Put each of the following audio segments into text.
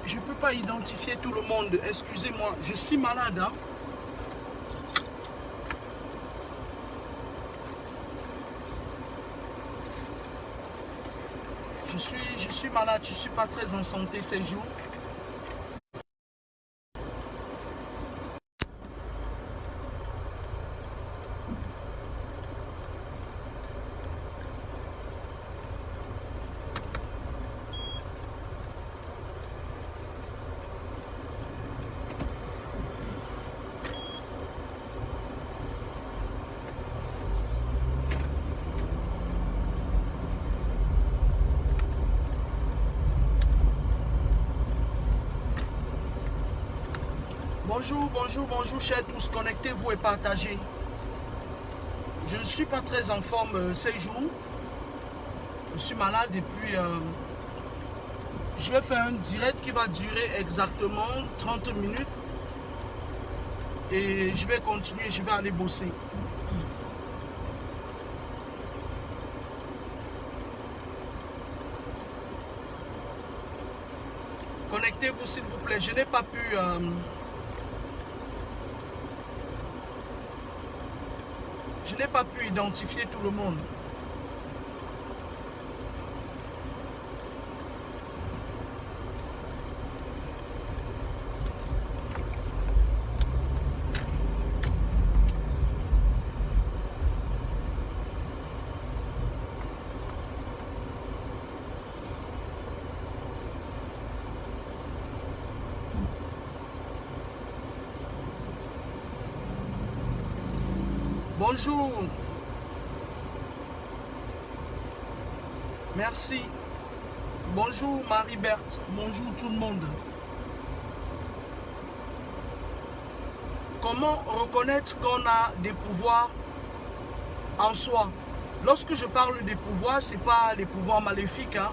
je peux pas identifier tout le monde. Excusez-moi, je suis malade. Hein? Je suis malade, je suis pas très en santé ces jours. Bonjour, bonjour, bonjour chers tous, connectez-vous et partagez. Je ne suis pas très en forme ces jours. Je suis malade et puis je vais faire un direct qui va durer exactement 30 minutes. Et je vais continuer, je vais aller bosser. Connectez-vous s'il vous plaît, je n'ai pas pu... Je n'ai pas pu identifier tout le monde. Bonjour. Merci. Bonjour Marie-Berthe. Bonjour tout le monde. Comment reconnaître qu'on a des pouvoirs en soi? Lorsque je parle des pouvoirs, ce n'est pas des pouvoirs maléfiques. Hein?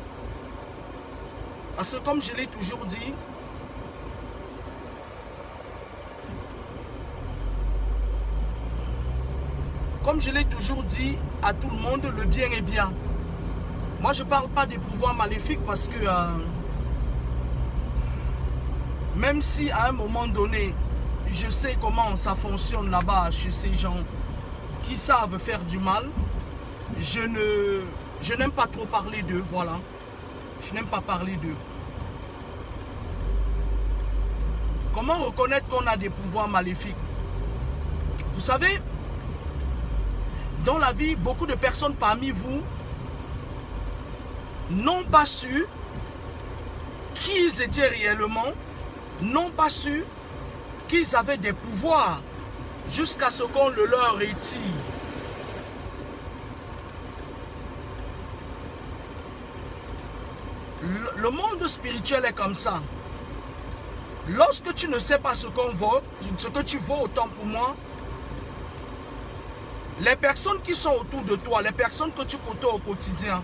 Parce que comme je l'ai toujours dit, à tout le monde, le bien est bien. Moi, je ne parle pas des pouvoirs maléfiques parce que même si à un moment donné, je sais comment ça fonctionne là-bas chez ces gens qui savent faire du mal, je n'aime pas trop parler d'eux, voilà. Je n'aime pas parler d'eux. Comment reconnaître qu'on a des pouvoirs maléfiques? Vous savez, dans la vie, beaucoup de personnes parmi vous n'ont pas su qui ils étaient réellement, n'ont pas su qu'ils avaient des pouvoirs jusqu'à ce qu'on le leur retire. Le monde spirituel est comme ça. Lorsque tu ne sais pas ce qu'on vaut, ce que tu vaux, autant pour moi, les personnes qui sont autour de toi, les personnes que tu côtoies au quotidien,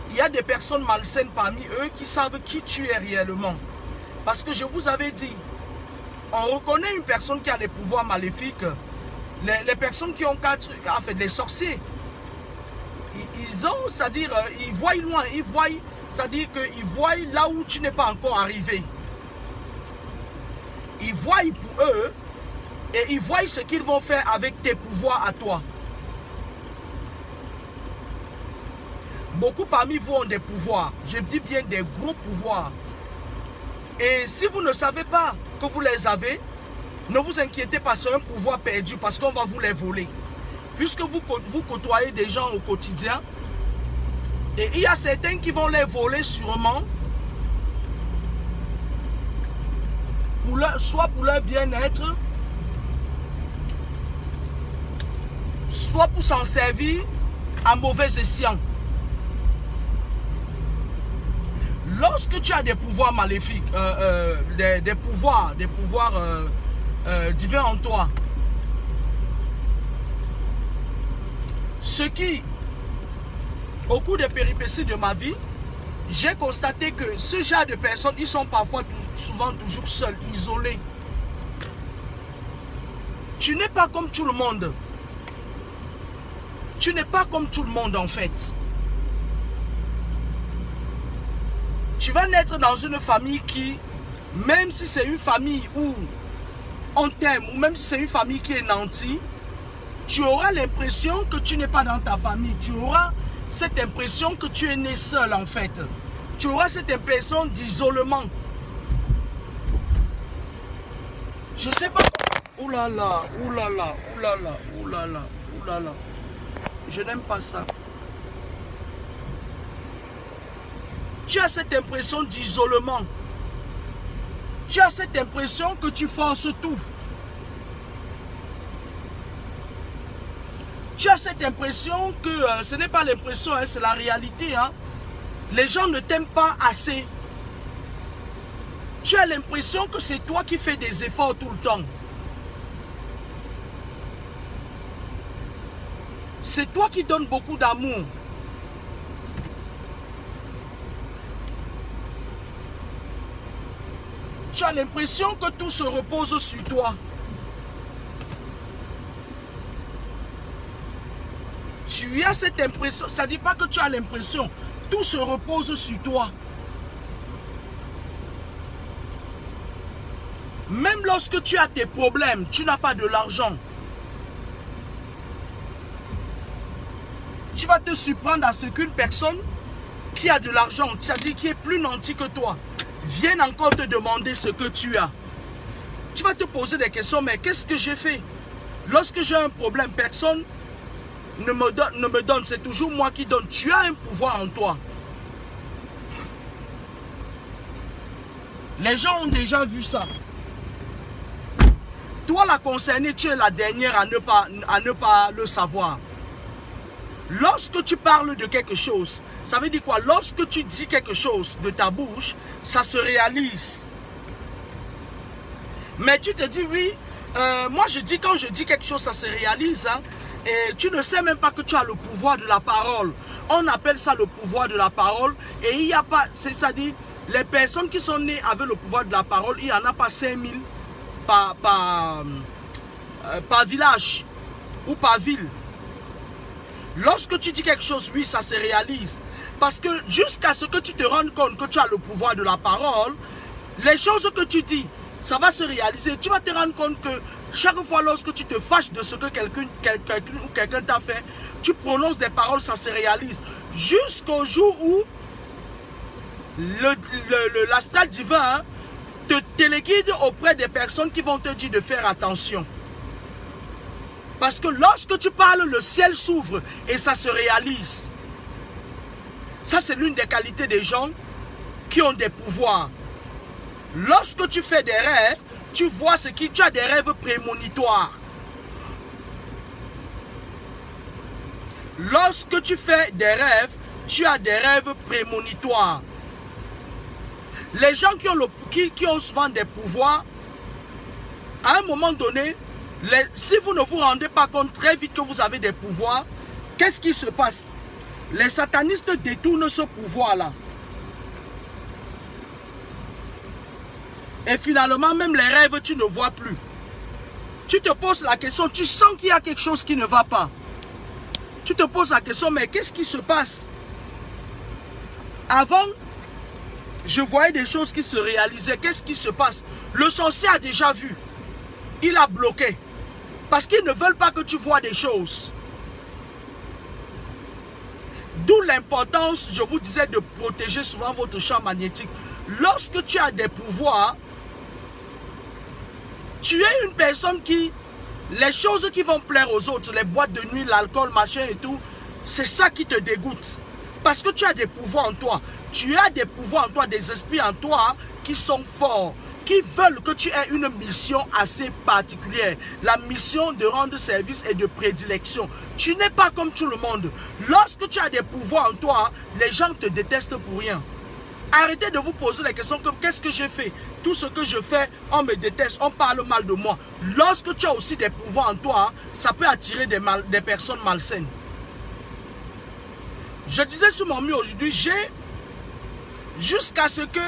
il y a des personnes malsaines parmi eux qui savent qui tu es réellement. Parce que je vous avais dit, on reconnaît une personne qui a des pouvoirs maléfiques. Les personnes qui ont en fait, les sorciers, ils ont, c'est-à-dire, ils voient loin, ils voient, c'est-à-dire qu'ils voient là où tu n'es pas encore arrivé. Ils voient pour eux et ils voient ce qu'ils vont faire avec tes pouvoirs à toi. Beaucoup parmi vous ont des pouvoirs, je dis bien des gros pouvoirs. Et si vous ne savez pas que vous les avez, ne vous inquiétez pas, c'est un pouvoir perdu parce qu'on va vous les voler. Puisque vous côtoyez des gens au quotidien, et il y a certains qui vont les voler sûrement, soit pour leur bien-être, soit pour s'en servir à mauvais escient. Lorsque tu as des pouvoirs maléfiques, des pouvoirs divins en toi, ce qui, au cours des péripéties de ma vie, j'ai constaté que ce genre de personnes, ils sont parfois souvent toujours seuls, isolés. Tu n'es pas comme tout le monde. Tu n'es pas comme tout le monde en fait. Tu vas naître dans une famille qui, même si c'est une famille où on t'aime, ou même si c'est une famille qui est nantie, tu auras l'impression que tu n'es pas dans ta famille. Tu auras cette impression que tu es né seul en fait. Tu auras cette impression d'isolement. Je sais pas. Ouh là là, ouh là là, ouh là là, ouh là là, ouh là là. Je n'aime pas ça. Tu as cette impression d'isolement. Tu as cette impression que tu forces tout. Tu as cette impression que ce n'est pas l'impression, hein, c'est la réalité. Hein. Les gens ne t'aiment pas assez. Tu as l'impression que c'est toi qui fais des efforts tout le temps. C'est toi qui donnes beaucoup d'amour. Tu as l'impression que tout se repose sur toi. Tu as cette impression, ça ne dit pas que tu as l'impression, tout se repose sur toi. Même lorsque tu as tes problèmes, tu n'as pas de l'argent. Tu vas te surprendre à ce qu'une personne qui a de l'argent, c'est-à-dire qui est plus nanti que toi, vienne encore te demander ce que tu as. Tu vas te poser des questions, mais qu'est-ce que j'ai fait? Lorsque j'ai un problème, personne ne me donne, c'est toujours moi qui donne. Tu as un pouvoir en toi. Les gens ont déjà vu ça. Toi, la concernée, tu es la dernière à ne pas le savoir. Lorsque tu parles de quelque chose, ça veut dire quoi? Lorsque tu dis quelque chose de ta bouche, ça se réalise. Mais tu te dis, oui, moi je dis, quand je dis quelque chose, ça se réalise. Hein, et tu ne sais même pas que tu as le pouvoir de la parole. On appelle ça le pouvoir de la parole. Et il n'y a pas, c'est-à-dire, les personnes qui sont nées avec le pouvoir de la parole, il n'y en a pas 5000 par village ou par ville. Lorsque tu dis quelque chose, oui, ça se réalise. Parce que jusqu'à ce que tu te rendes compte que tu as le pouvoir de la parole, les choses que tu dis, ça va se réaliser. Tu vas te rendre compte que chaque fois lorsque tu te fâches de ce que quelqu'un t'a fait, tu prononces des paroles, ça se réalise. Jusqu'au jour où l'astral divin te téléguide auprès des personnes qui vont te dire de faire attention. Parce que lorsque tu parles, le ciel s'ouvre et ça se réalise. Ça, c'est l'une des qualités des gens qui ont des pouvoirs. Lorsque tu fais des rêves, tu vois ce qui... Tu as des rêves prémonitoires. Lorsque tu fais des rêves, tu as des rêves prémonitoires. Les gens qui ont souvent des pouvoirs, à un moment donné, si vous ne vous rendez pas compte très vite que vous avez des pouvoirs, qu'est-ce qui se passe? Les satanistes détournent ce pouvoir-là. Et finalement, même les rêves, tu ne vois plus. Tu te poses la question, tu sens qu'il y a quelque chose qui ne va pas. Tu te poses la question, mais qu'est-ce qui se passe? Avant, je voyais des choses qui se réalisaient. Qu'est-ce qui se passe? Le sorcier a déjà vu. Il a bloqué. Parce qu'ils ne veulent pas que tu vois des choses. D'où l'importance, je vous disais, de protéger souvent votre champ magnétique. Lorsque tu as des pouvoirs, tu es une personne qui... Les choses qui vont plaire aux autres, les boîtes de nuit, l'alcool, machin et tout, c'est ça qui te dégoûte. Parce que tu as des pouvoirs en toi. Tu as des pouvoirs en toi, des esprits en toi qui sont forts, qui veulent que tu aies une mission assez particulière. La mission de rendre service et de prédilection. Tu n'es pas comme tout le monde. Lorsque tu as des pouvoirs en toi, les gens te détestent pour rien. Arrêtez de vous poser la question comme qu'est-ce que j'ai fait? Tout ce que je fais, on me déteste, on parle mal de moi. Lorsque tu as aussi des pouvoirs en toi, ça peut attirer des personnes malsaines. Je disais sur mon mur aujourd'hui, jusqu'à ce que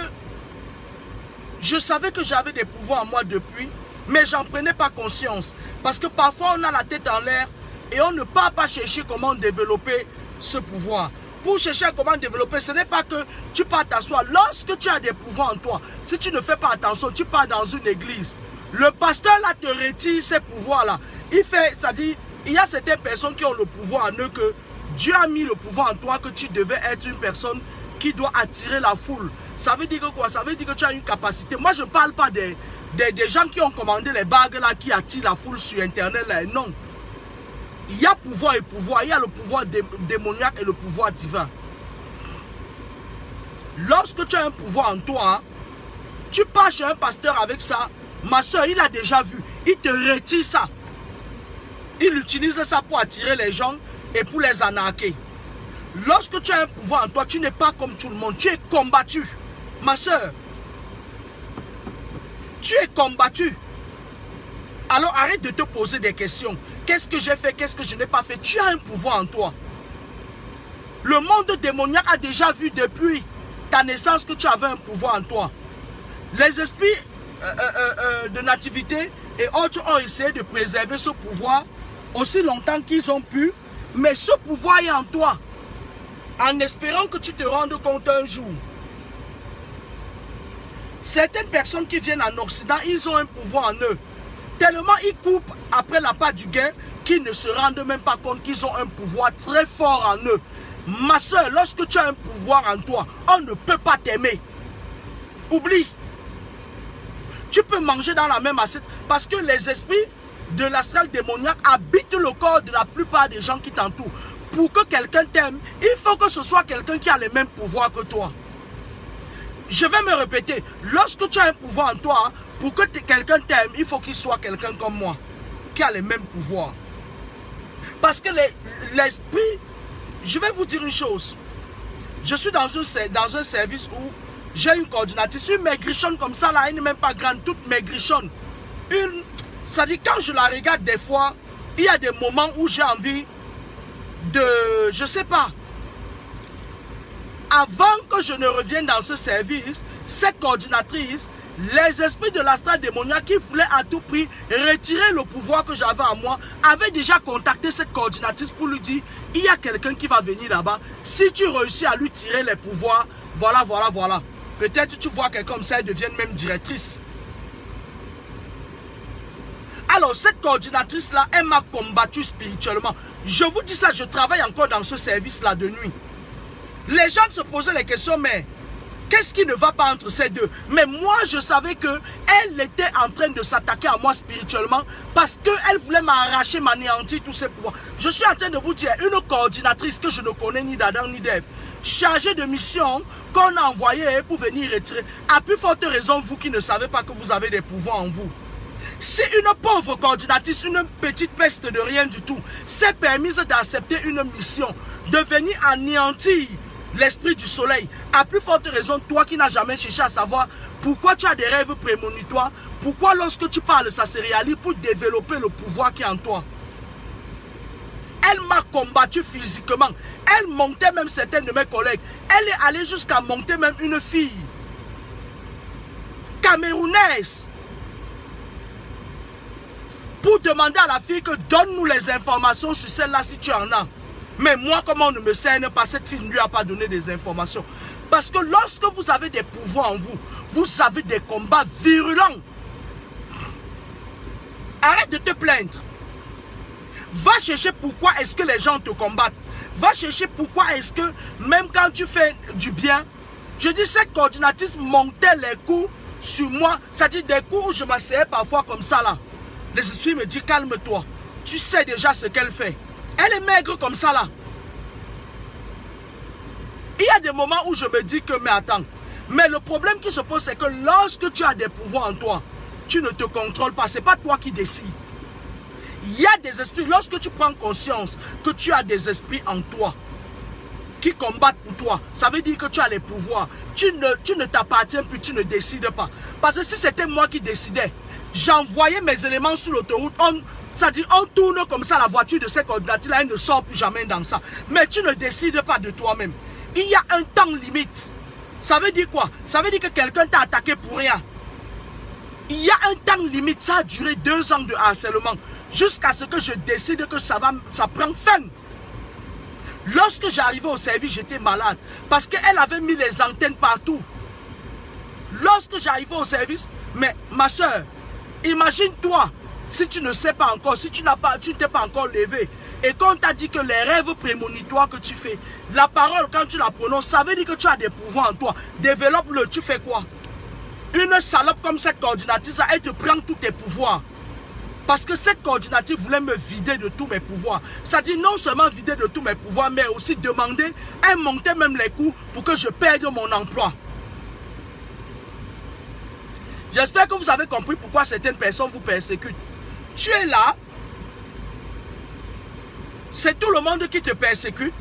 je savais que j'avais des pouvoirs en moi depuis, mais j'en prenais pas conscience. Parce que parfois on a la tête en l'air et on ne part pas chercher comment développer ce pouvoir. pour chercher à comment développer. Ce n'est pas que tu pars t'asseoir. Lorsque tu as des pouvoirs en toi, si tu ne fais pas attention, tu pars dans une église. Le pasteur là te retire ces pouvoirs-là. C'est-à-dire, il y a certaines personnes qui ont le pouvoir en eux que Dieu a mis le pouvoir en toi que tu devais être une personne qui doit attirer la foule. Ça veut dire que quoi? Ça veut dire que tu as une capacité. Moi, je ne parle pas des gens qui ont commandé les bagues là, qui attirent la foule sur Internet là. Non. Il y a pouvoir et pouvoir. Il y a le pouvoir démoniaque et le pouvoir divin. Lorsque tu as un pouvoir en toi, tu pars chez un pasteur avec ça. Ma soeur, il a déjà vu. Il te retire ça. Il utilise ça pour attirer les gens et pour les arnaquer. Lorsque tu as un pouvoir en toi, tu n'es pas comme tout le monde. Tu es combattu. Ma soeur, tu es combattu. Alors arrête de te poser des questions. Qu'est-ce que j'ai fait? Qu'est-ce que je n'ai pas fait? Tu as un pouvoir en toi. Le monde démoniaque a déjà vu depuis ta naissance que tu avais un pouvoir en toi. Les esprits de nativité et autres ont essayé de préserver ce pouvoir aussi longtemps qu'ils ont pu. Mais ce pouvoir est en toi. En espérant que tu te rendes compte un jour. Certaines personnes qui viennent en Occident, ils ont un pouvoir en eux. Tellement ils coupent après la part du gain qu'ils ne se rendent même pas compte qu'ils ont un pouvoir très fort en eux. Ma soeur, lorsque tu as un pouvoir en toi, on ne peut pas t'aimer. Oublie. Tu peux manger dans la même assiette parce que les esprits de l'astral démoniaque habitent le corps de la plupart des gens qui t'entourent. Pour que quelqu'un t'aime, il faut que ce soit quelqu'un qui a les mêmes pouvoirs que toi. Je vais me répéter, lorsque tu as un pouvoir en toi, pour que quelqu'un t'aime, il faut qu'il soit quelqu'un comme moi, qui a les mêmes pouvoirs. Parce que l'esprit, je vais vous dire une chose, je suis dans un service où j'ai une coordinatrice, une maigrichonne comme ça, là, elle n'est même pas grande, toute maigrichonne. Ça dit, quand je la regarde des fois, il y a des moments où j'ai envie de, je sais pas, avant que je ne revienne dans ce service, cette coordinatrice, les esprits de l'astral démoniaque qui voulaient à tout prix retirer le pouvoir que j'avais à moi, avaient déjà contacté cette coordinatrice pour lui dire, il y a quelqu'un qui va venir là-bas, si tu réussis à lui tirer les pouvoirs, voilà, voilà, voilà. Peut-être tu vois quelqu'un comme ça, elle devienne même directrice. Alors cette coordinatrice-là, elle m'a combattu spirituellement. Je vous dis ça, je travaille encore dans ce service-là de nuit. Les gens se posaient les questions, mais qu'est-ce qui ne va pas entre ces deux? Mais moi, je savais qu'elle était en train de s'attaquer à moi spirituellement parce qu'elle voulait m'arracher, m'anéantir tous ses pouvoirs. Je suis en train de vous dire, une coordinatrice que je ne connais ni d'Adam ni d'Ève, chargée de mission qu'on a envoyée pour venir retirer. À plus forte raison, vous qui ne savez pas que vous avez des pouvoirs en vous. Si une pauvre coordinatrice, une petite peste de rien du tout, s'est permise d'accepter une mission, de venir anéantir l'esprit du soleil, à plus forte raison, toi qui n'as jamais cherché à savoir pourquoi tu as des rêves prémonitoires, pourquoi lorsque tu parles, ça se réalise pour développer le pouvoir qui est en toi. Elle m'a combattu physiquement. Elle montait même certaines de mes collègues. Elle est allée jusqu'à monter même une fille camerounaise pour demander à la fille que donne-nous les informations sur celle-là si tu en as. Mais moi, comme on ne me cerne pas, cette fille ne lui a pas donné des informations. Parce que lorsque vous avez des pouvoirs en vous, vous avez des combats virulents. Arrête de te plaindre. Va chercher pourquoi est-ce que les gens te combattent. Va chercher pourquoi est-ce que même quand tu fais du bien, je dis cette coordinatrice montait les coups sur moi. C'est-à-dire des coups où je m'asseyais parfois comme ça là. Les esprits me disent calme-toi. Tu sais déjà ce qu'elle fait. Elle est maigre comme ça là. Il y a des moments où je me dis que mais attends. Mais le problème qui se pose c'est que lorsque tu as des pouvoirs en toi, tu ne te contrôles pas. Ce n'est pas toi qui décides. Il y a des esprits. Lorsque tu prends conscience que tu as des esprits en toi qui combattent pour toi, ça veut dire que tu as les pouvoirs. Tu ne t'appartiens plus, tu ne décides pas. Parce que si c'était moi qui décidais, j'envoyais mes éléments sur l'autoroute, c'est-à-dire on tourne comme ça la voiture de cette coordinatrice-là, elle ne sort plus jamais dans ça. Mais tu ne décides pas de toi-même. Il y a un temps limite. Ça veut dire quoi? Ça veut dire que quelqu'un t'a attaqué pour rien. Il y a un temps limite, ça a duré 2 ans de harcèlement. Jusqu'à ce que je décide que ça prend fin. Lorsque j'arrivais au service, j'étais malade. Parce qu'elle avait mis les antennes partout. Lorsque j'arrivais au service, mais ma soeur, imagine-toi, si tu ne sais pas encore, si tu t'es pas encore levé, et quand on t'a dit que les rêves prémonitoires que tu fais, la parole, quand tu la prononces, ça veut dire que tu as des pouvoirs en toi. Développe-le, tu fais quoi? Une salope comme cette coordinatrice, elle te prend tous tes pouvoirs. Parce que cette coordinatrice voulait me vider de tous mes pouvoirs. Ça dit non seulement vider de tous mes pouvoirs, mais aussi demander, elle montait même les coûts pour que je perde mon emploi. J'espère que vous avez compris pourquoi certaines personnes vous persécutent. Tu es là, c'est tout le monde qui te persécute.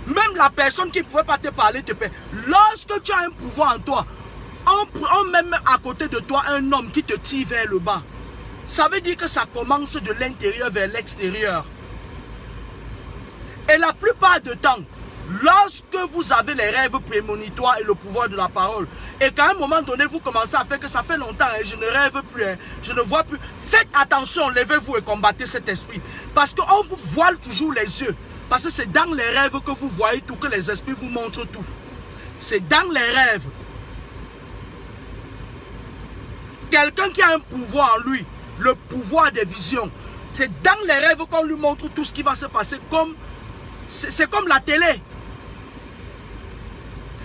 Même la personne qui ne pouvait pas te parler te persécute. Lorsque tu as un pouvoir en toi, on met à côté de toi un homme qui te tire vers le bas. Ça veut dire que ça commence de l'intérieur vers l'extérieur. Et la plupart du temps, lorsque vous avez les rêves prémonitoires et le pouvoir de la parole, et qu'à un moment donné, vous commencez à faire que ça fait longtemps, hein, je ne rêve plus, hein, je ne vois plus. Faites attention, levez-vous et combattez cet esprit. Parce qu'on vous voile toujours les yeux. Parce que c'est dans les rêves que vous voyez tout, que les esprits vous montrent tout. C'est dans les rêves. Quelqu'un qui a un pouvoir en lui, le pouvoir des visions, c'est dans les rêves qu'on lui montre tout ce qui va se passer. C'est comme la télé.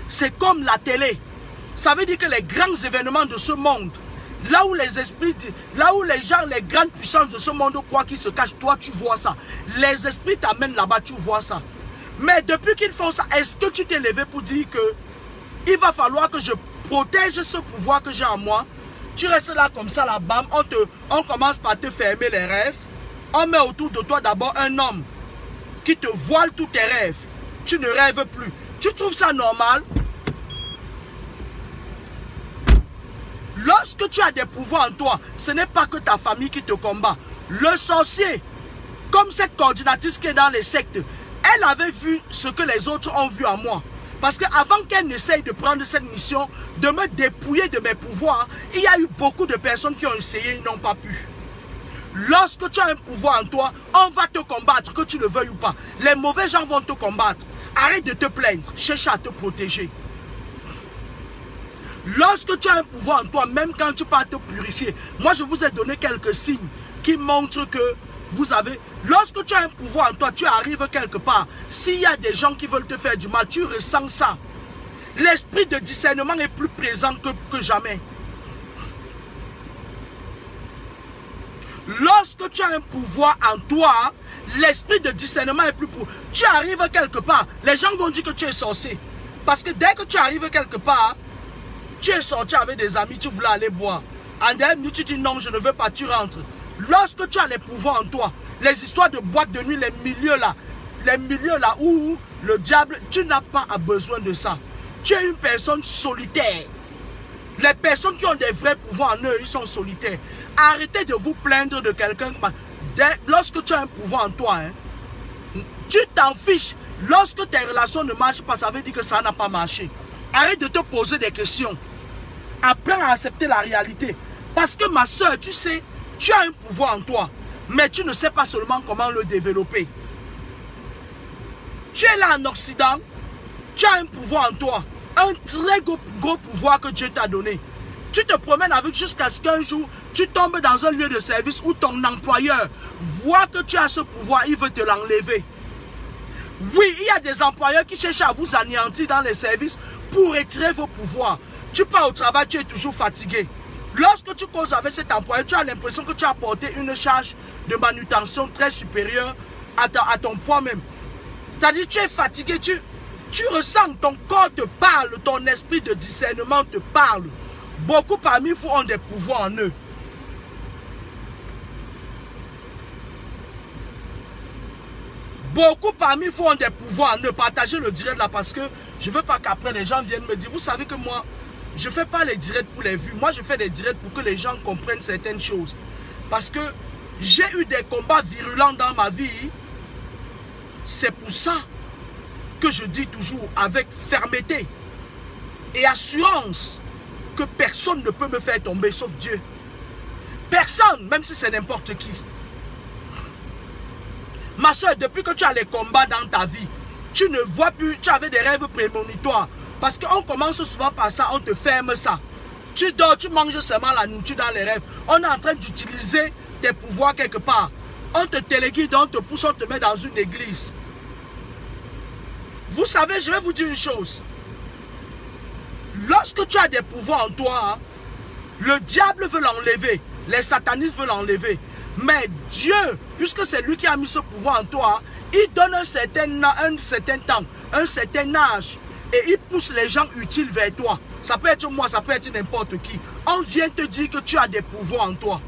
C'est comme la télé. Ça veut dire que les grands événements de ce monde, là où les esprits, là où les gens, les grandes puissances de ce monde croient qu'ils se cachent, toi tu vois ça. Les esprits t'amènent là-bas, tu vois ça. Mais depuis qu'ils font ça, est-ce que tu t'es levé pour dire que il va falloir que je protège ce pouvoir que j'ai en moi? Tu restes là comme ça, là, bam, on commence par te fermer les rêves. On met autour de toi d'abord un homme qui te voile tous tes rêves. Tu ne rêves plus. Tu trouves ça normal? Lorsque tu as des pouvoirs en toi, ce n'est pas que ta famille qui te combat. Le sorcier, comme cette coordinatrice qui est dans les sectes, elle avait vu ce que les autres ont vu en moi. Parce qu'avant qu'elle n'essaye de prendre cette mission, de me dépouiller de mes pouvoirs, il y a eu beaucoup de personnes qui ont essayé et n'ont pas pu. Lorsque tu as un pouvoir en toi, on va te combattre, que tu le veuilles ou pas. Les mauvais gens vont te combattre. Arrête de te plaindre, cherche à te protéger. Lorsque tu as un pouvoir en toi, même quand tu pars te purifier, moi je vous ai donné quelques signes qui montrent que vous avez... Lorsque tu as un pouvoir en toi, tu arrives quelque part. S'il y a des gens qui veulent te faire du mal, tu ressens ça. L'esprit de discernement est plus présent que jamais. Lorsque tu as un pouvoir en toi, l'esprit de discernement est plus pour. Tu arrives quelque part, les gens vont dire que tu es sorcier. Parce que dès que tu arrives quelque part, tu es sorti avec des amis, tu voulais aller boire. En dernière minute, tu dis non, je ne veux pas, tu rentres. Lorsque tu as les pouvoirs en toi, les histoires de boîte de nuit, les milieux là où le diable, tu n'as pas besoin de ça. Tu es une personne solitaire. Les personnes qui ont des vrais pouvoirs en eux, ils sont solitaires. Arrêtez de vous plaindre de quelqu'un. Lorsque tu as un pouvoir en toi, hein, tu t'en fiches. Lorsque tes relations ne marchent pas, ça veut dire que ça n'a pas marché. Arrête de te poser des questions. Apprends à accepter la réalité. Parce que ma soeur, tu sais, tu as un pouvoir en toi. Mais tu ne sais pas seulement comment le développer. Tu es là en Occident. Tu as un pouvoir en toi. Un très gros pouvoir que Dieu t'a donné. Tu te promènes avec jusqu'à ce qu'un jour, tu tombes dans un lieu de service où ton employeur voit que tu as ce pouvoir, il veut te l'enlever. Oui, il y a des employeurs qui cherchent à vous anéantir dans les services pour retirer vos pouvoirs. Tu pars au travail, tu es toujours fatigué. Lorsque tu causes avec cet employeur, tu as l'impression que tu as porté une charge de manutention très supérieure à ton poids même. C'est-à-dire tu es fatigué, tu ressens, ton corps te parle, ton esprit de discernement te parle. Beaucoup parmi vous ont des pouvoirs en eux. Beaucoup parmi vous ont des pouvoirs en eux. Partagez le direct là parce que je ne veux pas qu'après les gens viennent me dire, vous savez que moi, je ne fais pas les directs pour les vues. Moi, je fais des directs pour que les gens comprennent certaines choses. Parce que j'ai eu des combats virulents dans ma vie. C'est pour ça que je dis toujours avec fermeté et assurance que personne ne peut me faire tomber sauf Dieu. Personne, même si c'est n'importe qui. Ma soeur, depuis que tu as les combats dans ta vie, tu ne vois plus, tu avais des rêves prémonitoires. Parce qu'on commence souvent par ça, on te ferme ça. Tu dors, tu manges seulement la nourriture dans les rêves. On est en train d'utiliser tes pouvoirs quelque part. On te téléguide, on te pousse, on te met dans une église. Vous savez, je vais vous dire une chose. Lorsque tu as des pouvoirs en toi, le diable veut l'enlever. Les satanistes veulent l'enlever. Mais Dieu, puisque c'est lui qui a mis ce pouvoir en toi, il donne un certain temps, un certain âge. Et il pousse les gens utiles vers toi. Ça peut être moi, ça peut être n'importe qui. On vient te dire que tu as des pouvoirs en toi.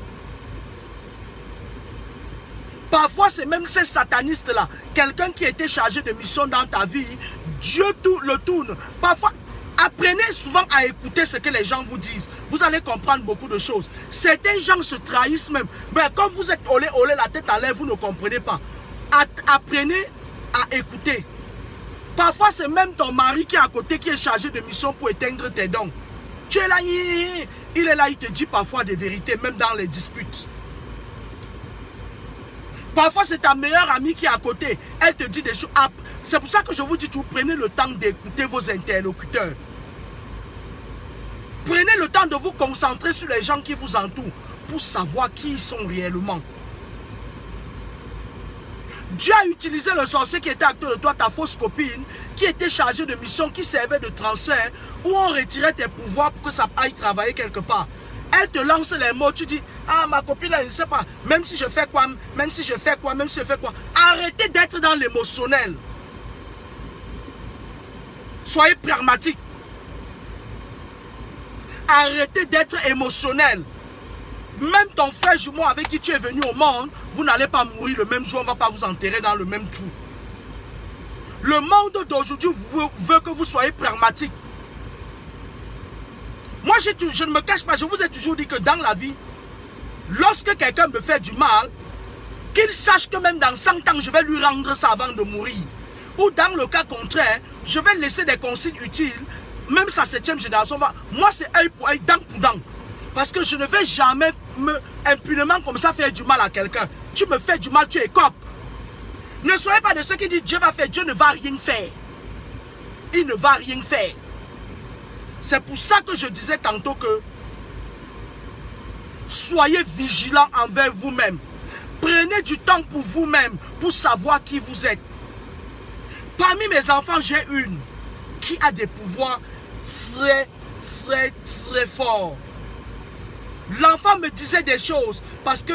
Parfois, c'est même ces satanistes-là. Quelqu'un qui était chargé de mission dans ta vie, Dieu le tourne. Parfois, apprenez souvent à écouter ce que les gens vous disent. Vous allez comprendre beaucoup de choses. Certains gens se trahissent même. Mais comme vous êtes olé, la tête en l'air, vous ne comprenez pas. Apprenez à écouter. Parfois, c'est même ton mari qui est à côté, qui est chargé de mission pour éteindre tes dons. Tu es là, il est là, il te dit parfois des vérités, même dans les disputes. Parfois, c'est ta meilleure amie qui est à côté. Elle te dit des choses. C'est pour ça que je vous dis, vous prenez le temps d'écouter vos interlocuteurs. Prenez le temps de vous concentrer sur les gens qui vous entourent pour savoir qui ils sont réellement. Dieu a utilisé le sorcier qui était à côté de toi, ta fausse copine, qui était chargée de mission, qui servait de transfert, où on retirait tes pouvoirs pour que ça aille travailler quelque part. Elle te lance les mots, tu dis, ah ma copine, elle ne sait pas, même si je fais quoi, même si je fais quoi, même si je fais quoi. Arrêtez d'être dans l'émotionnel. Soyez pragmatique. Arrêtez d'être émotionnel. Même ton frère jumeau avec qui tu es venu au monde, vous n'allez pas mourir le même jour, on ne va pas vous enterrer dans le même trou. Le monde d'aujourd'hui veut que vous soyez pragmatique. Moi, je ne me cache pas, je vous ai toujours dit que dans la vie, lorsque quelqu'un me fait du mal, qu'il sache que même dans 100 ans, je vais lui rendre ça avant de mourir. Ou dans le cas contraire, je vais laisser des consignes utiles, même sa 7e génération. Moi, c'est œil pour œil, dent pour dent. Parce que je ne vais jamais impunément comme ça faire du mal à quelqu'un. Tu me fais du mal, tu écopes. Ne soyez pas de ceux qui disent Dieu va faire, Dieu ne va rien faire. Il ne va rien faire. C'est pour ça que je disais tantôt que soyez vigilants envers vous-même. Prenez du temps pour vous-même, pour savoir qui vous êtes. Parmi mes enfants, j'ai une qui a des pouvoirs très, très, très forts. L'enfant me disait des choses parce que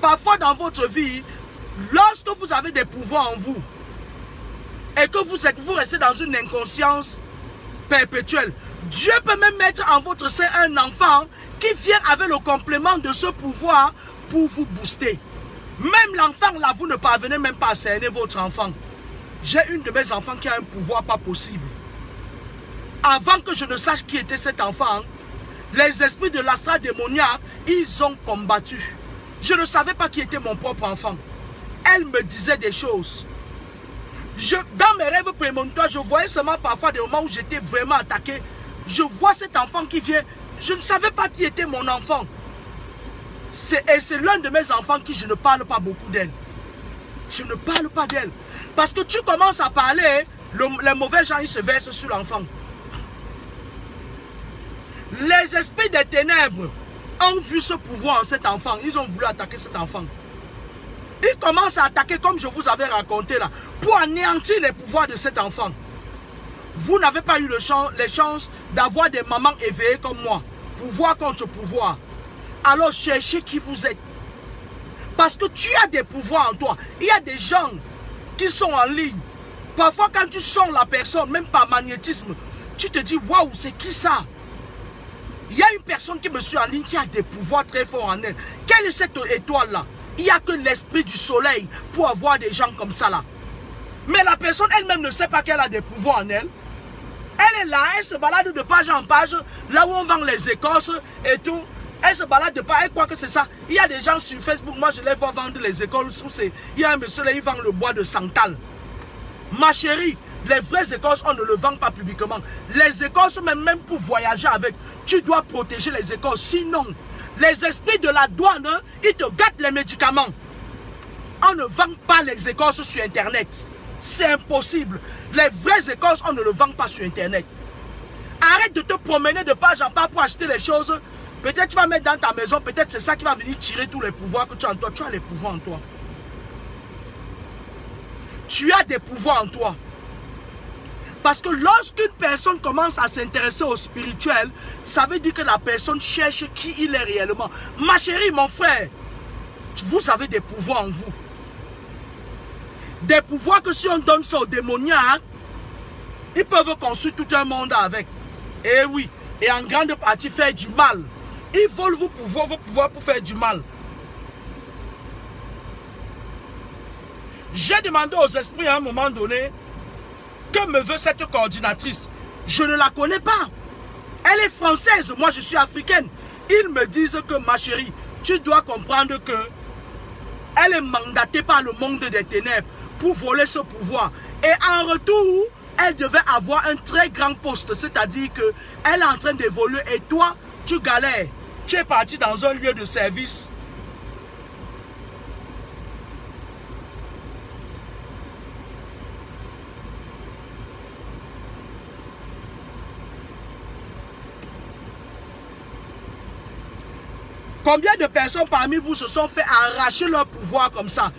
parfois dans votre vie, lorsque vous avez des pouvoirs en vous et que vous restez dans une inconscience perpétuelle, Dieu peut même mettre en votre sein un enfant qui vient avec le complément de ce pouvoir pour vous booster. Même l'enfant là, vous ne parvenez même pas à cerner votre enfant. J'ai une de mes enfants qui a un pouvoir pas possible. Avant que je ne sache qui était cet enfant, les esprits de l'astral démoniaque, ils ont combattu. Je ne savais pas qui était mon propre enfant. Elle me disait des choses. Dans mes rêves prémonitoires, je voyais seulement parfois des moments où j'étais vraiment attaqué. Je vois cet enfant qui vient. Je ne savais pas qui était mon enfant. Et c'est l'un de mes enfants qui je ne parle pas beaucoup d'elle. Je ne parle pas d'elle. Parce que tu commences à parler, les mauvais gens ils se versent sur l'enfant. Les esprits des ténèbres ont vu ce pouvoir en cet enfant. Ils ont voulu attaquer cet enfant. Ils commencent à attaquer comme je vous avais raconté là, pour anéantir les pouvoirs de cet enfant. Vous n'avez pas eu les chances d'avoir des mamans éveillées comme moi. Pouvoir contre pouvoir. Alors cherchez qui vous êtes. Parce que tu as des pouvoirs en toi. Il y a des gens qui sont en ligne. Parfois quand tu sens la personne, même par magnétisme, tu te dis, waouh, c'est qui ça? Il y a une personne qui me suit en ligne qui a des pouvoirs très forts en elle. Quelle est cette étoile-là? Il n'y a que l'esprit du soleil pour avoir des gens comme ça là. Mais la personne elle-même ne sait pas qu'elle a des pouvoirs en elle. Elle est là, elle se balade de page en page, là où on vend les écorces et tout. Elle se balade de page, elle croit que c'est ça. Il y a des gens sur Facebook, moi je les vois vendre les écorces. Il y a un monsieur là, il vend le bois de santal. Ma chérie, les vraies écorces, on ne le vend pas publiquement. Les écorces, même pour voyager avec, tu dois protéger les écorces. Sinon, les esprits de la douane, ils te gâtent les médicaments. On ne vend pas les écorces sur Internet. C'est impossible. Les vraies écoles, on ne le vend pas sur Internet. Arrête de te promener de page en page pour acheter les choses. Peut-être tu vas mettre dans ta maison, peut-être c'est ça qui va venir tirer tous les pouvoirs que tu as en toi. Tu as les pouvoirs en toi. Tu as des pouvoirs en toi. Parce que lorsqu'une personne commence à s'intéresser au spirituel, ça veut dire que la personne cherche qui il est réellement. Ma chérie, mon frère, vous avez des pouvoirs en vous. Des pouvoirs que si on donne ça aux démoniaques, ils peuvent construire tout un monde avec. Et oui, et en grande partie faire du mal. Ils veulent vos pouvoirs pour faire du mal. J'ai demandé aux esprits à un moment donné, que me veut cette coordinatrice? Je ne la connais pas. Elle est française, moi je suis africaine. Ils me disent que ma chérie, tu dois comprendre que elle est mandatée par le monde des ténèbres pour voler ce pouvoir. Et en retour, elle devait avoir un très grand poste. C'est-à-dire qu'elle est en train d'évoluer et toi, tu galères. Tu es parti dans un lieu de service. Combien de personnes parmi vous se sont fait arracher leur pouvoir comme ça?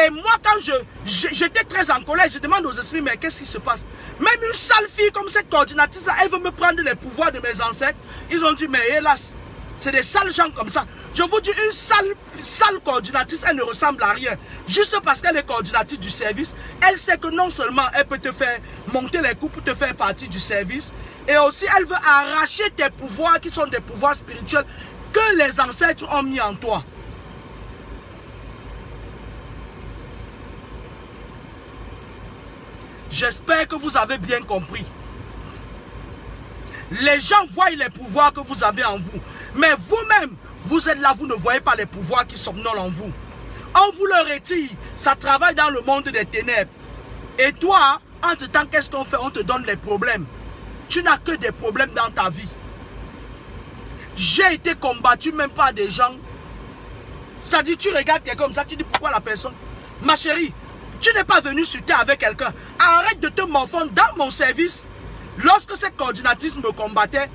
Et moi, quand j'étais très en colère, je demande aux esprits, mais qu'est-ce qui se passe? Même une sale fille comme cette coordinatrice-là, elle veut me prendre les pouvoirs de mes ancêtres. Ils ont dit, mais hélas, c'est des sales gens comme ça. Je vous dis, une sale coordinatrice, elle ne ressemble à rien. Juste parce qu'elle est coordinatrice du service, elle sait que non seulement elle peut te faire monter les coups pour te faire partie du service, et aussi elle veut arracher tes pouvoirs qui sont des pouvoirs spirituels que les ancêtres ont mis en toi. J'espère que vous avez bien compris. Les gens voient les pouvoirs que vous avez en vous. Mais vous-même, vous êtes là, vous ne voyez pas les pouvoirs qui somnolent en vous. On vous le retire. Ça travaille dans le monde des ténèbres. Et toi, entre-temps, qu'est-ce qu'on fait? On te donne les problèmes. Tu n'as que des problèmes dans ta vie. J'ai été combattu même par des gens. Ça dit, tu regardes quelqu'un comme ça, tu dis pourquoi la personne? Ma chérie, tu n'es pas venu sur terre avec quelqu'un. Arrête de te morfondre dans mon service. Lorsque cette coordinatrice me combattait,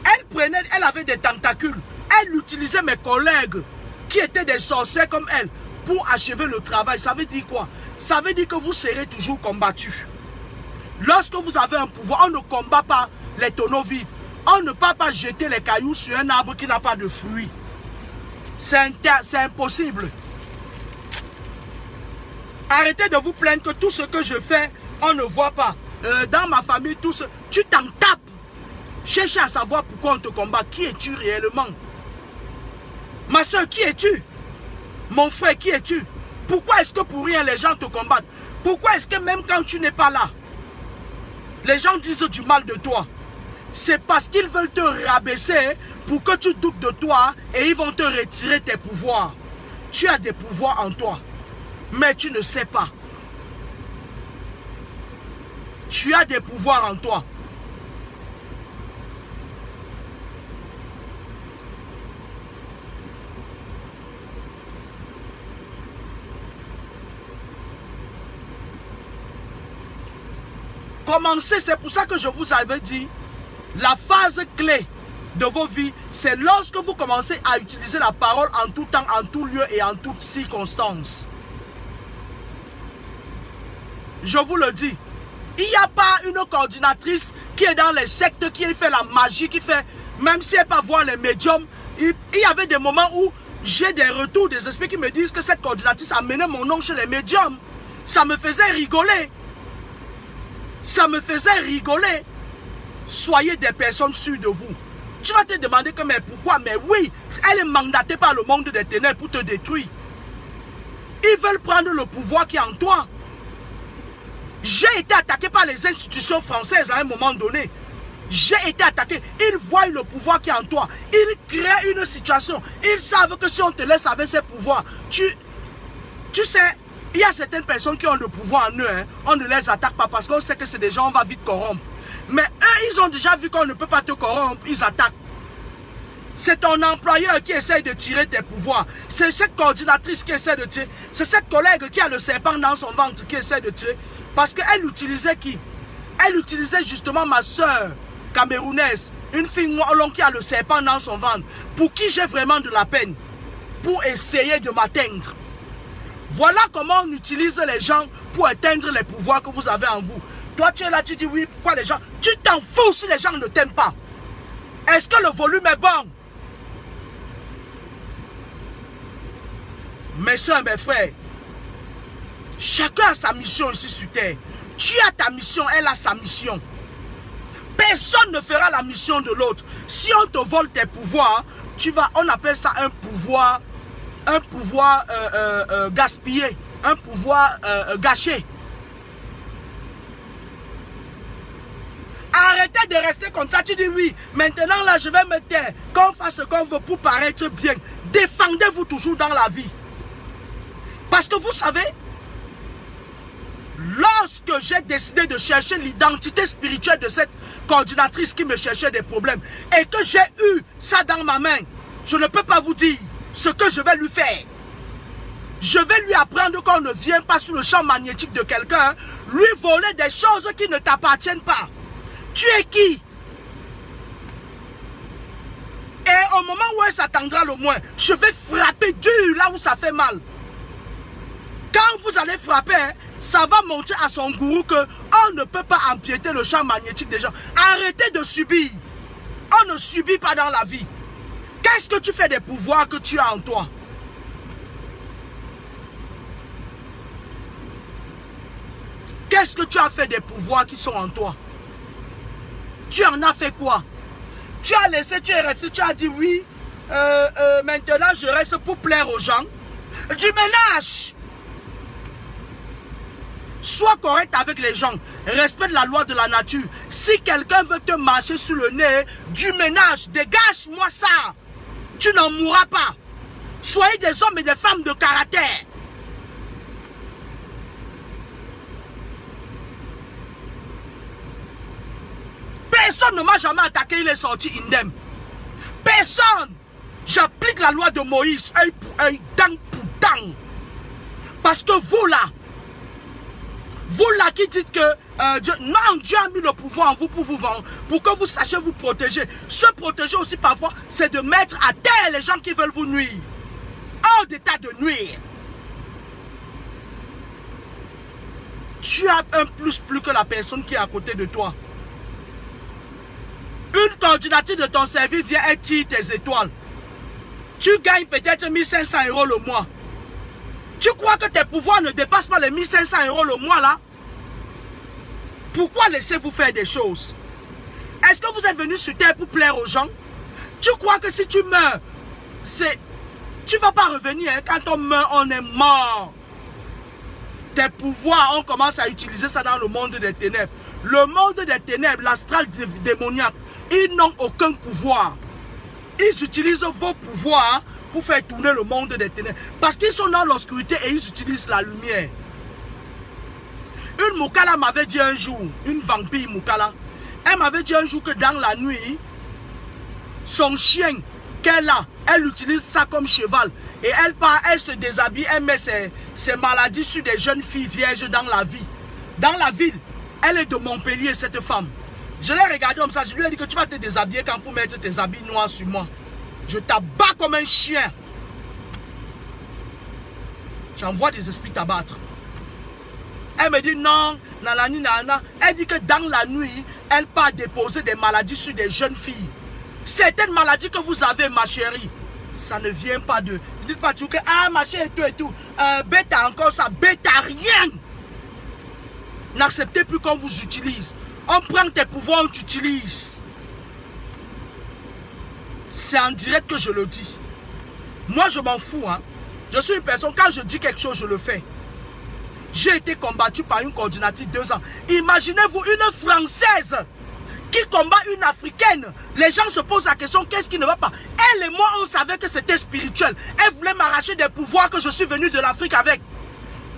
elle avait des tentacules. Elle utilisait mes collègues qui étaient des sorciers comme elle pour achever le travail. Ça veut dire quoi? Ça veut dire que vous serez toujours combattu. Lorsque vous avez un pouvoir, on ne combat pas les tonneaux vides. On ne peut pas jeter les cailloux sur un arbre qui n'a pas de fruits. C'est impossible. Arrêtez de vous plaindre que tout ce que je fais, on ne voit pas. Dans ma famille, tout ce... Tu t'en tapes. Cherche à savoir pourquoi on te combat. Qui es-tu réellement? Ma soeur, qui es-tu? Mon frère, qui es-tu? Pourquoi est-ce que pour rien les gens te combattent? Pourquoi est-ce que même quand tu n'es pas là, les gens disent du mal de toi? C'est parce qu'ils veulent te rabaisser pour que tu doutes de toi et ils vont te retirer tes pouvoirs. Tu as des pouvoirs en toi, mais tu ne sais pas. Tu as des pouvoirs en toi. Commencez, c'est pour ça que je vous avais dit, la phase clé de vos vies, c'est lorsque vous commencez à utiliser la parole en tout temps, en tout lieu et en toutes circonstances. Je vous le dis, il n'y a pas une coordinatrice qui est dans les sectes, qui fait la magie, qui fait, même si elle peut voir les médiums. Il y avait des moments où j'ai des retours des esprits qui me disent que cette coordinatrice a mené mon nom chez les médiums. Ça me faisait rigoler. Ça me faisait rigoler. Soyez des personnes sûres de vous. Tu vas te demander que mais pourquoi? Mais oui, elle est mandatée par le monde des ténèbres pour te détruire. Ils veulent prendre le pouvoir qui est en toi. J'ai été attaqué par les institutions françaises à un moment donné. J'ai été attaqué. Ils voient le pouvoir qui est en toi. Ils créent une situation. Ils savent que si on te laisse avec ces pouvoirs, tu sais, il y a certaines personnes qui ont le pouvoir en eux. Hein. On ne les attaque pas parce qu'on sait que c'est des gens, on va vite corrompre. Mais eux, ils ont déjà vu qu'on ne peut pas te corrompre. Ils attaquent. C'est ton employeur qui essaie de tirer tes pouvoirs. C'est cette coordinatrice qui essaie de tirer. C'est cette collègue qui a le serpent dans son ventre qui essaie de tirer. Parce qu'elle utilisait qui? Elle utilisait justement ma soeur camerounaise, une fille wallonne qui a le serpent dans son ventre, pour qui j'ai vraiment de la peine, pour essayer de m'atteindre. Voilà comment on utilise les gens pour atteindre les pouvoirs que vous avez en vous. Toi, tu es là, tu dis oui, pourquoi les gens... Tu t'en fous si les gens ne t'aiment pas. Est-ce que le volume est bon? Mes soeurs, mes frères, chacun a sa mission ici sur terre. Tu as ta mission, elle a sa mission. Personne ne fera la mission de l'autre. Si on te vole tes pouvoirs, on appelle ça un pouvoir gaspillé, un pouvoir gâché. Arrêtez de rester comme ça. Tu dis oui, maintenant là je vais me taire, qu'on fasse ce qu'on veut pour paraître bien. Défendez-vous toujours dans la vie. Parce que vous savez, lorsque j'ai décidé de chercher l'identité spirituelle de cette coordinatrice qui me cherchait des problèmes et que j'ai eu ça dans ma main, je ne peux pas vous dire ce que je vais lui faire. Je vais lui apprendre qu'on ne vient pas sous le champ magnétique de quelqu'un, lui voler des choses qui ne t'appartiennent pas. Tu es qui? Et au moment où elle s'attendra le moins, je vais frapper dur là où ça fait mal. Quand vous allez frapper, ça va montrer à son gourou qu'on ne peut pas empiéter le champ magnétique des gens. Arrêtez de subir. On ne subit pas dans la vie. Qu'est-ce que tu fais des pouvoirs que tu as en toi? Qu'est-ce que tu as fait des pouvoirs qui sont en toi? Tu en as fait quoi? Tu as laissé, tu es resté, tu as dit oui, maintenant je reste pour plaire aux gens. Du ménage! Sois correct avec les gens. Respecte la loi de la nature. Si quelqu'un veut te marcher sur le nez, du ménage, dégage-moi ça. Tu n'en mourras pas. Soyez des hommes et des femmes de caractère. Personne ne m'a jamais attaqué, il est sorti indemne. Personne. J'applique la loi de Moïse, œil pour œil, dent pour dent. Parce que vous là qui dites que Dieu a mis le pouvoir en vous pour vous vendre, pour que vous sachiez vous protéger. Se protéger aussi parfois, c'est de mettre à terre les gens qui veulent vous nuire. Hors d'état de nuire. Tu as un plus que la personne qui est à côté de toi. Une coordinatrice de ton service vient et tire tes étoiles. Tu gagnes peut-être 1500 € le mois. Tu crois que tes pouvoirs ne dépassent pas les 1500 € le mois là? Pourquoi laissez-vous faire des choses? Est-ce que vous êtes venu sur terre pour plaire aux gens? Tu crois que si tu meurs, tu ne vas pas revenir, hein? Quand on meurt, on est mort. Tes pouvoirs, on commence à utiliser ça dans le monde des ténèbres. Le monde des ténèbres, l'astral démoniaque, ils n'ont aucun pouvoir. Ils utilisent vos pouvoirs pour faire tourner le monde des ténèbres. Parce qu'ils sont dans l'obscurité et ils utilisent la lumière. Une Moukala m'avait dit un jour, une vampire Moukala, elle m'avait dit un jour que dans la nuit, son chien qu'elle a, elle utilise ça comme cheval. Et elle part, elle se déshabille, elle met ses maladies sur des jeunes filles vierges dans la vie. Dans la ville, elle est de Montpellier, cette femme. Je l'ai regardée comme ça, je lui ai dit que tu vas te déshabiller quand pour mettre tes habits noirs sur moi. Je t'abats comme un chien. J'envoie des esprits t'abattre. Elle me dit non, nanani, nana. Elle dit que dans la nuit, elle part déposer des maladies sur des jeunes filles. Certaines maladies que vous avez, ma chérie, ça ne vient pas de... Ne dites pas tout que, ah, ma chérie, et tout. Bêta encore ça, bêta rien. N'acceptez plus qu'on vous utilise. On prend tes pouvoirs, on t'utilise. C'est en direct que je le dis. Moi, je m'en fous. Hein. Je suis une personne, quand je dis quelque chose, je le fais. J'ai été combattu par une coordinatrice 2 ans. Imaginez-vous une Française qui combat une Africaine. Les gens se posent la question, qu'est-ce qui ne va pas? Elle et moi, on savait que c'était spirituel. Elle voulait m'arracher des pouvoirs que je suis venu de l'Afrique avec.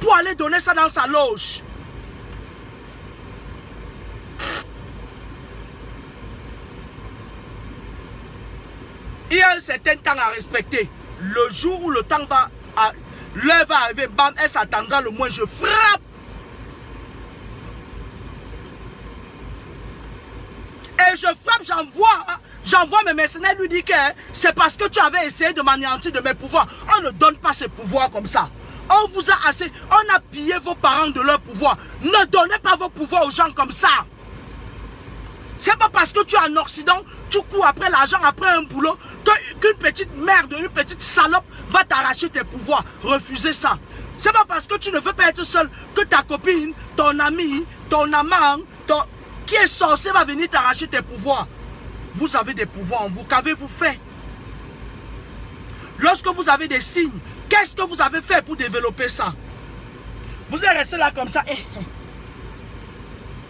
Pour aller donner ça dans sa loge. Il y a un certain temps à respecter. Le jour où le temps va... L'heure va arriver, bam, elle s'attendra, le moins je frappe. Et je frappe, j'envoie mes mercenaires, lui dit que c'est parce que tu avais essayé de m'anéantir de mes pouvoirs. On ne donne pas ces pouvoirs comme ça. On vous a assez, on a pillé vos parents de leur pouvoir. Ne donnez pas vos pouvoirs aux gens comme ça. C'est pas parce que tu es en Occident, tu cours après l'argent, après un boulot, qu'une petite merde, une petite salope va t'arracher tes pouvoirs. Refusez ça. C'est pas parce que tu ne veux pas être seul que ta copine, ton ami, ton amant, qui est censé va venir t'arracher tes pouvoirs. Vous avez des pouvoirs en vous. Qu'avez-vous fait? Lorsque vous avez des signes, qu'est-ce que vous avez fait pour développer ça? Vous êtes resté là comme ça.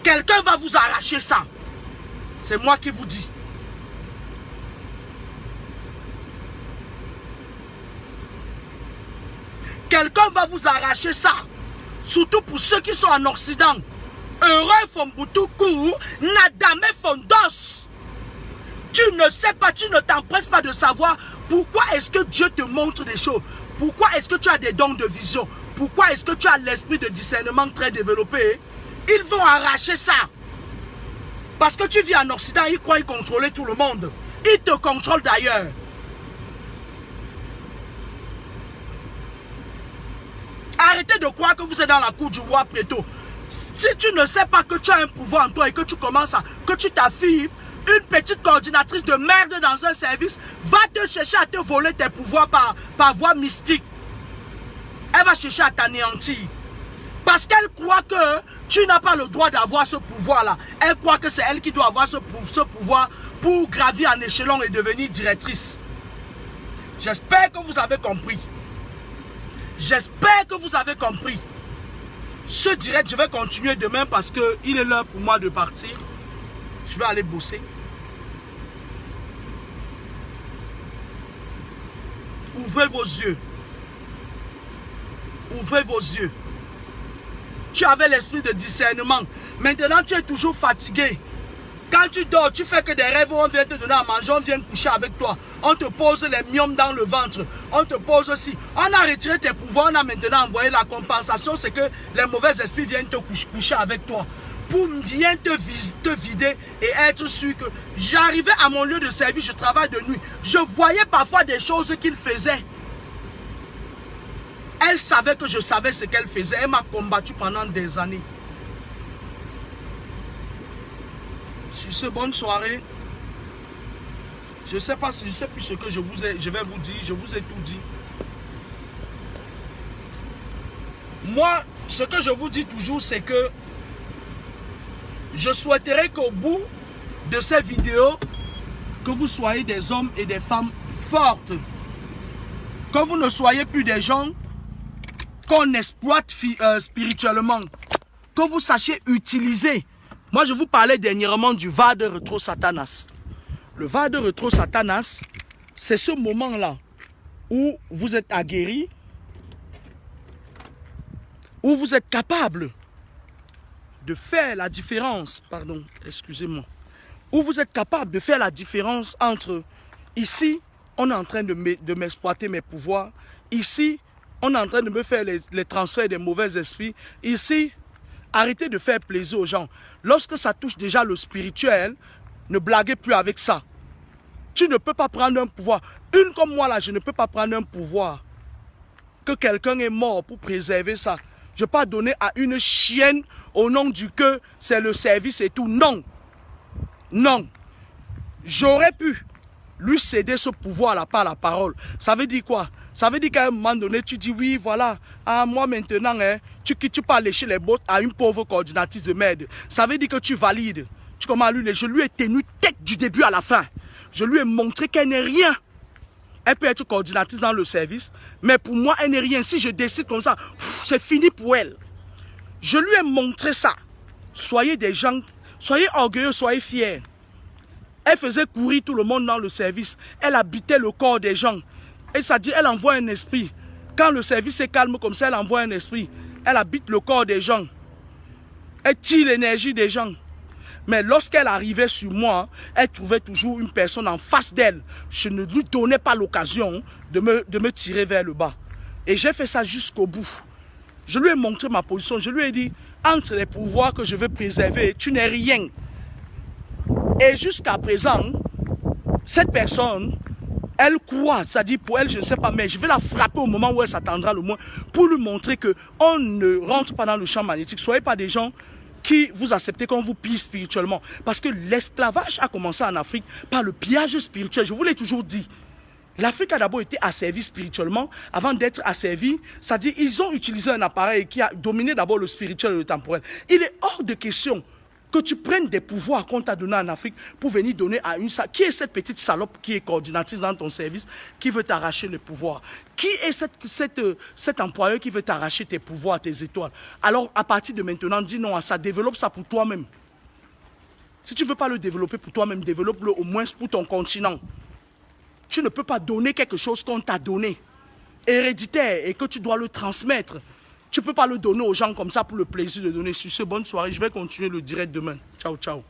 Quelqu'un va vous arracher ça. C'est moi qui vous dis. Quelqu'un va vous arracher ça. Surtout pour ceux qui sont en Occident. Heureux font boutou court, nadame font dos. Tu ne sais pas, tu ne t'empresses pas de savoir pourquoi est-ce que Dieu te montre des choses. Pourquoi est-ce que tu as des dons de vision. Pourquoi est-ce que tu as l'esprit de discernement très développé. Ils vont arracher ça. Parce que tu vis en Occident, ils croient contrôler tout le monde. Ils te contrôlent d'ailleurs. Arrêtez de croire que vous êtes dans la cour du roi Préto. Si tu ne sais pas que tu as un pouvoir en toi et que tu commences à, que tu t'affirmes, une petite coordinatrice de merde dans un service va te chercher à te voler tes pouvoirs par voie mystique. Elle va chercher à t'anéantir. Parce qu'elle croit que tu n'as pas le droit d'avoir ce pouvoir-là. Elle croit que c'est elle qui doit avoir ce pouvoir pour gravir en échelon et devenir directrice. J'espère que vous avez compris. J'espère que vous avez compris. Ce direct, je vais continuer demain parce qu'il est l'heure pour moi de partir. Je vais aller bosser. Ouvrez vos yeux. Ouvrez vos yeux. Tu avais l'esprit de discernement. Maintenant, tu es toujours fatigué. Quand tu dors, tu fais que des rêves où on vient te donner à manger, on vient coucher avec toi. On te pose les myomes dans le ventre. On te pose aussi. On a retiré tes pouvoirs, on a maintenant envoyé la compensation. C'est que les mauvais esprits viennent te coucher avec toi. Pour bien te vider et être sûr que j'arrivais à mon lieu de service, je travaille de nuit. Je voyais parfois des choses qu'il faisait. Elle savait que je savais ce qu'elle faisait. Elle m'a combattu pendant des années. Sur ce, bonne soirée. Je ne sais pas si je sais plus ce que je vais vous dire. Je vous ai tout dit. Moi, ce que je vous dis toujours, c'est que je souhaiterais qu'au bout de ces vidéos, que vous soyez des hommes et des femmes fortes. Que vous ne soyez plus des gens qu'on exploite spirituellement. Que vous sachiez utiliser. Moi, je vous parlais dernièrement du va de retro Satanas. Le va de retro Satanas, c'est ce moment-là où vous êtes aguerri, où vous êtes capable de faire la différence, pardon, excusez-moi, où vous êtes capable de faire la différence entre ici, on est en train de m'exploiter mes pouvoirs, ici, on est en train de me faire les transferts des mauvais esprits, ici, arrêtez de faire plaisir aux gens. Lorsque ça touche déjà le spirituel, ne blaguez plus avec ça. Tu ne peux pas prendre un pouvoir. Une comme moi là, je ne peux pas prendre un pouvoir. Que quelqu'un est mort pour préserver ça. Je ne peux pas donner à une chienne au nom du que c'est le service et tout. Non. Non. J'aurais pu lui céder ce pouvoir-là par la parole. Ça veut dire quoi? Ça veut dire qu'à un moment donné, tu dis oui, voilà, ah, moi maintenant, hein, tu peux lécher les bottes à une pauvre coordinatrice de merde. Ça veut dire que tu valides. Tu commences à lui, je lui ai tenu tête du début à la fin. Je lui ai montré qu'elle n'est rien. Elle peut être coordinatrice dans le service, mais pour moi, elle n'est rien. Si je décide comme ça, c'est fini pour elle. Je lui ai montré ça. Soyez des gens, soyez orgueilleux, soyez fiers. Elle faisait courir tout le monde dans le service. Elle habitait le corps des gens. Et ça dit, elle envoie un esprit. Quand le service est calme comme ça, elle envoie un esprit. Elle habite le corps des gens. Elle tire l'énergie des gens. Mais lorsqu'elle arrivait sur moi, elle trouvait toujours une personne en face d'elle. Je ne lui donnais pas l'occasion de me tirer vers le bas. Et j'ai fait ça jusqu'au bout. Je lui ai montré ma position. Je lui ai dit, entre les pouvoirs que je veux préserver, tu n'es rien. Et jusqu'à présent, cette personne, elle croit, c'est-à-dire pour elle, je ne sais pas, mais je vais la frapper au moment où elle s'attendra le moins pour lui montrer qu'on ne rentre pas dans le champ magnétique. Soyez pas des gens qui vous acceptez qu'on vous pille spirituellement. Parce que l'esclavage a commencé en Afrique par le pillage spirituel. Je vous l'ai toujours dit. L'Afrique a d'abord été asservie spirituellement avant d'être asservie. C'est-à-dire ils ont utilisé un appareil qui a dominé d'abord le spirituel et le temporel. Il est hors de question que tu prennes des pouvoirs qu'on t'a donnés en Afrique pour venir donner à une... Qui est cette petite salope qui est coordinatrice dans ton service qui veut t'arracher les pouvoirs? Qui est cet employeur qui veut t'arracher tes pouvoirs, tes étoiles? Alors, à partir de maintenant, dis non à ça. Développe ça pour toi-même. Si tu ne veux pas le développer pour toi-même, développe-le au moins pour ton continent. Tu ne peux pas donner quelque chose qu'on t'a donné, héréditaire, et que tu dois le transmettre. Tu ne peux pas le donner aux gens comme ça pour le plaisir de donner. Sur ce, bonne soirée. Je vais continuer le direct demain. Ciao, ciao.